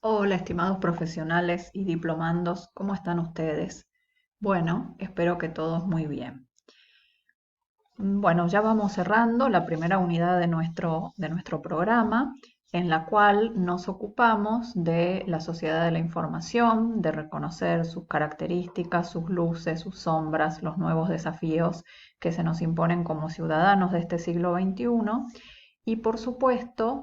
Hola, estimados profesionales y diplomandos, ¿cómo están ustedes? Bueno, espero que todos muy bien. Bueno, ya vamos cerrando la primera unidad de nuestro programa, en la cual nos ocupamos de la sociedad de la información, de reconocer sus características, sus luces, sus sombras, los nuevos desafíos que se nos imponen como ciudadanos de este siglo XXI y, por supuesto,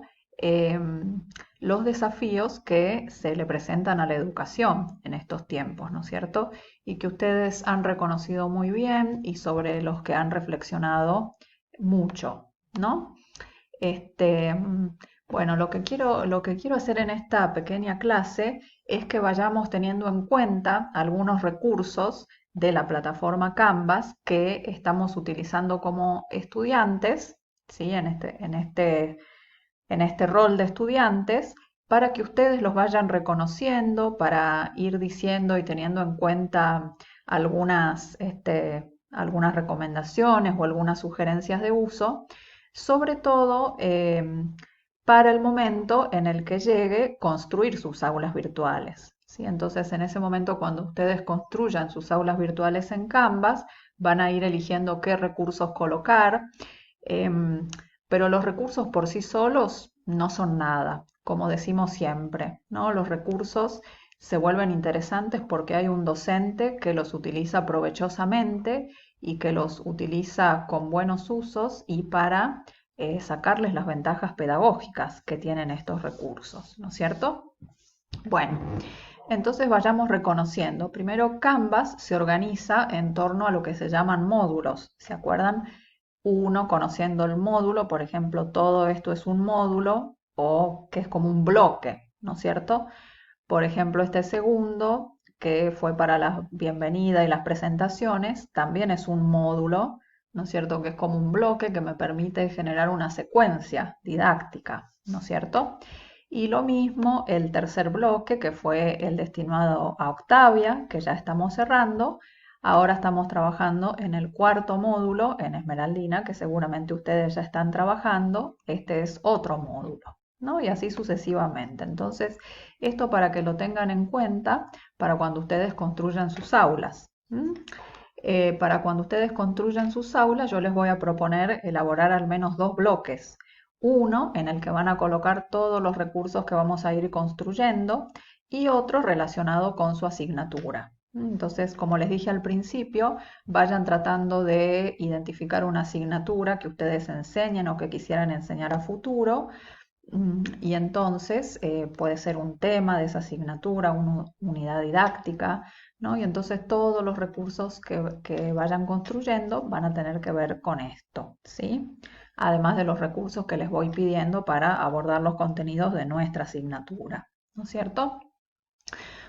los desafíos que se le presentan a la educación en estos tiempos, ¿no es cierto? Y que ustedes han reconocido muy bien y sobre los que han reflexionado mucho, ¿no? Este, mm, bueno, lo que quiero hacer en esta pequeña clase es que vayamos teniendo en cuenta algunos recursos de la plataforma Canvas que estamos utilizando como estudiantes, ¿sí? En este rol de estudiantes, para que ustedes los vayan reconociendo, para ir diciendo y teniendo en cuenta algunas recomendaciones o algunas sugerencias de uso, sobre todo para el momento en el que llegue construir sus aulas virtuales. ¿Sí? Entonces, en ese momento, cuando ustedes construyan sus aulas virtuales en Canvas, van a ir eligiendo qué recursos colocar. Em, pero los recursos por sí solos no son nada, como decimos siempre, ¿no? Los recursos se vuelven interesantes porque hay un docente que los utiliza provechosamente y que los utiliza con buenos usos y para sacarles las ventajas pedagógicas que tienen estos recursos, ¿no es cierto? Bueno, entonces vayamos reconociendo. Primero, Canvas se organiza en torno a lo que se llaman módulos. ¿Se acuerdan? Uno, conociendo el módulo, por ejemplo, todo esto es un módulo o que es como un bloque, ¿no es cierto? Por ejemplo, este segundo, que fue para la bienvenida y las presentaciones, también es un módulo, ¿no es cierto? Que es como un bloque que me permite generar una secuencia didáctica, ¿no es cierto? Y lo mismo el tercer bloque, que fue el destinado a Octavia, que ya estamos cerrando. Ahora estamos trabajando en el cuarto módulo, en Esmeraldina, que seguramente ustedes ya están trabajando. Este es otro módulo, ¿no? Y así sucesivamente. Entonces, esto para que lo tengan en cuenta para cuando ustedes construyan sus aulas. Para cuando ustedes construyan sus aulas, yo les voy a proponer elaborar al menos dos bloques. Uno en el que van a colocar todos los recursos que vamos a ir construyendo y otro relacionado con su asignatura. Entonces, como les dije al principio, vayan tratando de identificar una asignatura que ustedes enseñen o que quisieran enseñar a futuro. Y entonces puede ser un tema de esa asignatura, una unidad didáctica, ¿no? Y entonces todos los recursos que vayan construyendo van a tener que ver con esto, ¿sí? Además de los recursos que les voy pidiendo para abordar los contenidos de nuestra asignatura, ¿no es cierto?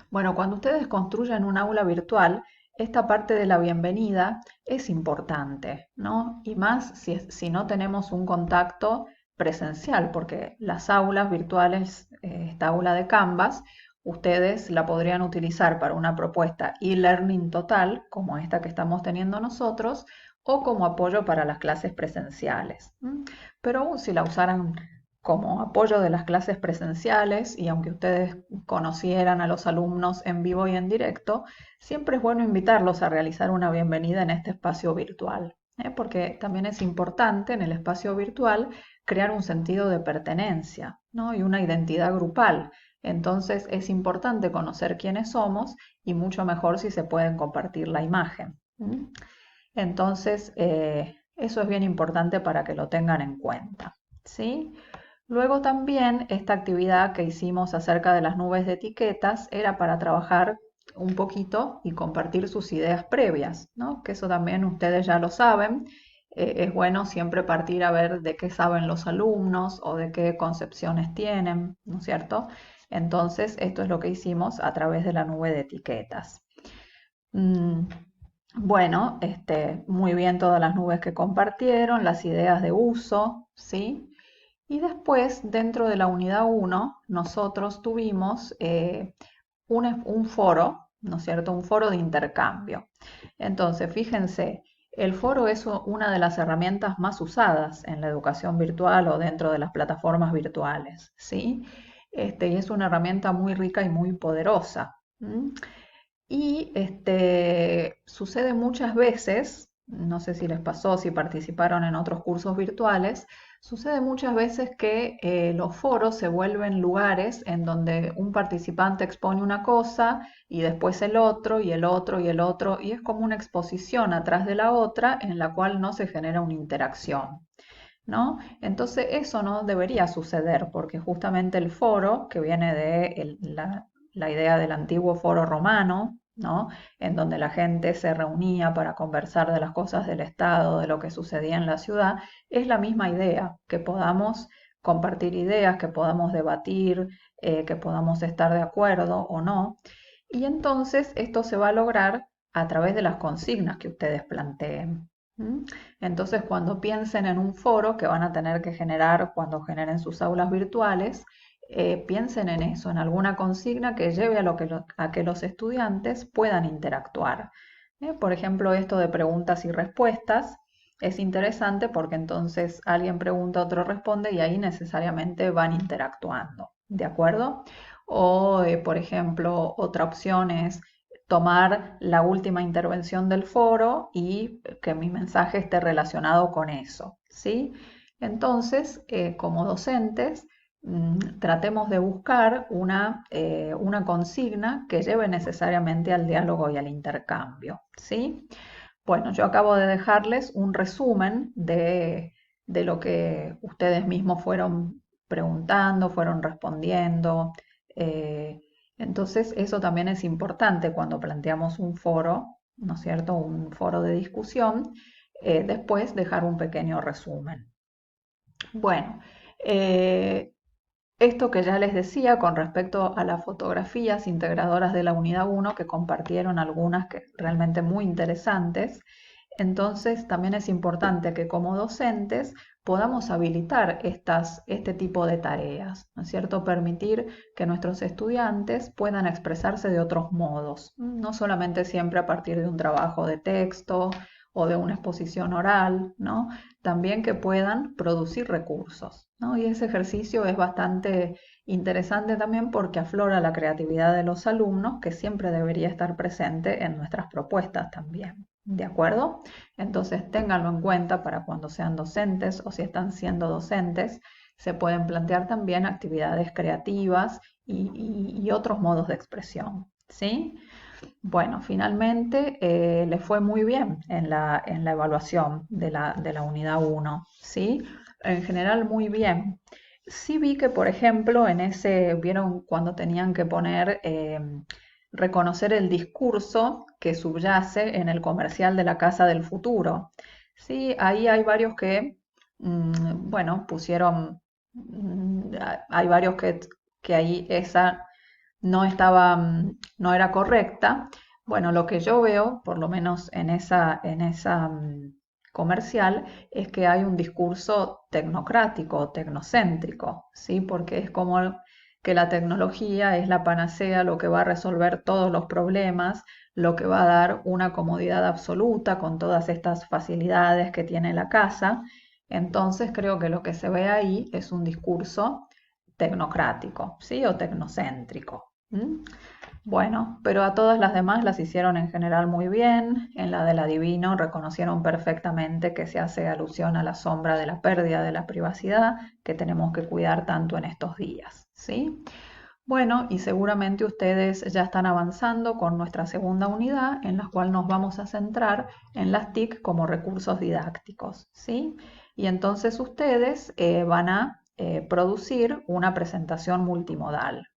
Bueno, cuando ustedes construyen un aula virtual, esta parte de la bienvenida es importante, ¿no? Y más si no tenemos un contacto presencial, porque las aulas virtuales, esta aula de Canvas, ustedes la podrían utilizar para una propuesta e-learning total, como esta que estamos teniendo nosotros, o como apoyo para las clases presenciales. Pero aún si la usaran como apoyo de las clases presenciales y aunque ustedes conocieran a los alumnos en vivo y en directo, siempre es bueno invitarlos a realizar una bienvenida en este espacio virtual, porque también es importante en el espacio virtual crear un sentido de pertenencia, ¿no? Y una identidad grupal. Entonces es importante conocer quiénes somos y mucho mejor si se pueden compartir la imagen. Entonces, eso es bien importante para que lo tengan en cuenta, ¿sí? Luego también esta actividad que hicimos acerca de las nubes de etiquetas era para trabajar un poquito y compartir sus ideas previas, ¿no? Que eso también ustedes ya lo saben. Es bueno siempre partir a ver de qué saben los alumnos o de qué concepciones tienen, ¿no es cierto? Entonces, esto es lo que hicimos a través de la nube de etiquetas. Mm, bueno, muy bien todas las nubes que compartieron, las ideas de uso, ¿sí? Y después, dentro de la unidad uno, nosotros tuvimos un foro, ¿no es cierto? Un foro de intercambio. Entonces, fíjense, el foro es una de las herramientas más usadas en la educación virtual o dentro de las plataformas virtuales, ¿sí? y es una herramienta muy rica y muy poderosa. ¿M? Y sucede muchas veces, no sé si les pasó, si participaron en otros cursos virtuales, sucede muchas veces que los foros se vuelven lugares en donde un participante expone una cosa y después el otro y el otro y el otro, y es como una exposición atrás de la otra en la cual no se genera una interacción. ¿No? Entonces eso no debería suceder porque justamente el foro, que viene de la idea del antiguo foro romano, ¿no? En donde la gente se reunía para conversar de las cosas del Estado, de lo que sucedía en la ciudad, es la misma idea, que podamos compartir ideas, que podamos debatir, que podamos estar de acuerdo o no. Y entonces esto se va a lograr a través de las consignas que ustedes planteen. ¿M? Entonces, cuando piensen en un foro que van a tener que generar cuando generen sus aulas virtuales, piensen en eso, en alguna consigna que lleve a que los estudiantes puedan interactuar. Por ejemplo, esto de preguntas y respuestas es interesante porque entonces alguien pregunta, otro responde y ahí necesariamente van interactuando, ¿de acuerdo? O, por ejemplo, otra opción es tomar la última intervención del foro y que mi mensaje esté relacionado con eso, ¿sí? Entonces, como docentes, tratemos de buscar una consigna que lleve necesariamente al diálogo y al intercambio, ¿sí? Bueno, yo acabo de dejarles un resumen de lo que ustedes mismos fueron preguntando, fueron respondiendo. eh, entonces, eso también es importante cuando planteamos un foro, ¿no es cierto? Un foro de discusión, después dejar un pequeño resumen. Bueno, eh, esto que ya les decía con respecto a las fotografías integradoras de la unidad 1, que compartieron algunas que realmente muy interesantes, entonces también es importante que como docentes podamos habilitar este tipo de tareas, ¿no es cierto? Permitir que nuestros estudiantes puedan expresarse de otros modos, no solamente siempre a partir de un trabajo de texto o de una exposición oral, ¿no? También que puedan producir recursos, ¿no? Y ese ejercicio es bastante interesante también porque aflora la creatividad de los alumnos, que siempre debería estar presente en nuestras propuestas también. ¿De acuerdo? Entonces ténganlo en cuenta para cuando sean docentes o si están siendo docentes, se pueden plantear también actividades creativas y otros modos de expresión. ¿Sí? Bueno, finalmente le fue muy bien en la evaluación de la unidad 1, ¿sí? En general muy bien. Sí vi que, por ejemplo, vieron cuando tenían que poner, reconocer el discurso que subyace en el comercial de la Casa del Futuro. Sí, ahí hay varios que, bueno, pusieron, hay varios que ahí esa no estaba, no era correcta. Bueno, lo que yo veo, por lo menos en esa comercial, es que hay un discurso tecnocrático, tecnocéntrico, ¿sí? Porque es como que la tecnología es la panacea, lo que va a resolver todos los problemas, lo que va a dar una comodidad absoluta con todas estas facilidades que tiene la casa. Entonces creo que lo que se ve ahí es un discurso tecnocrático, ¿sí? O tecnocéntrico. ¿Mm? Bueno, pero a todas las demás las hicieron en general muy bien. En la del adivino reconocieron perfectamente que se hace alusión a la sombra de la pérdida de la privacidad que tenemos que cuidar tanto en estos días, ¿sí? Bueno, y seguramente ustedes ya están avanzando con nuestra segunda unidad, en la cual nos vamos a centrar en las TIC como recursos didácticos, ¿sí? Y entonces ustedes van a producir una presentación multimodal.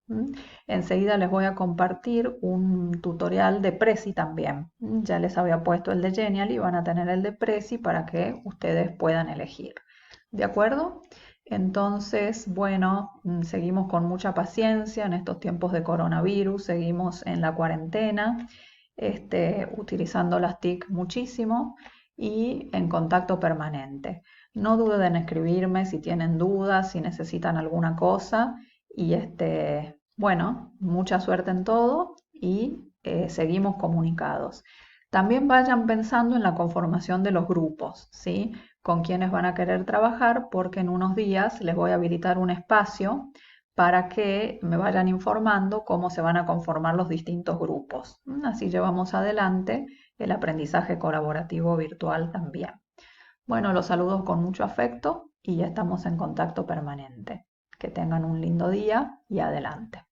Enseguida les voy a compartir un tutorial de Prezi también. Ya les había puesto el de Genial y van a tener el de Prezi para que ustedes puedan elegir. ¿De acuerdo? Entonces, bueno, seguimos con mucha paciencia en estos tiempos de coronavirus, seguimos en la cuarentena, utilizando las TIC muchísimo y en contacto permanente. No duden en escribirme si tienen dudas, si necesitan alguna cosa y bueno, mucha suerte en todo y seguimos comunicados. También vayan pensando en la conformación de los grupos, ¿sí? Con quienes van a querer trabajar, porque en unos días les voy a habilitar un espacio para que me vayan informando cómo se van a conformar los distintos grupos. Así llevamos adelante el aprendizaje colaborativo virtual también. Bueno, los saludo con mucho afecto y ya estamos en contacto permanente. Que tengan un lindo día y adelante.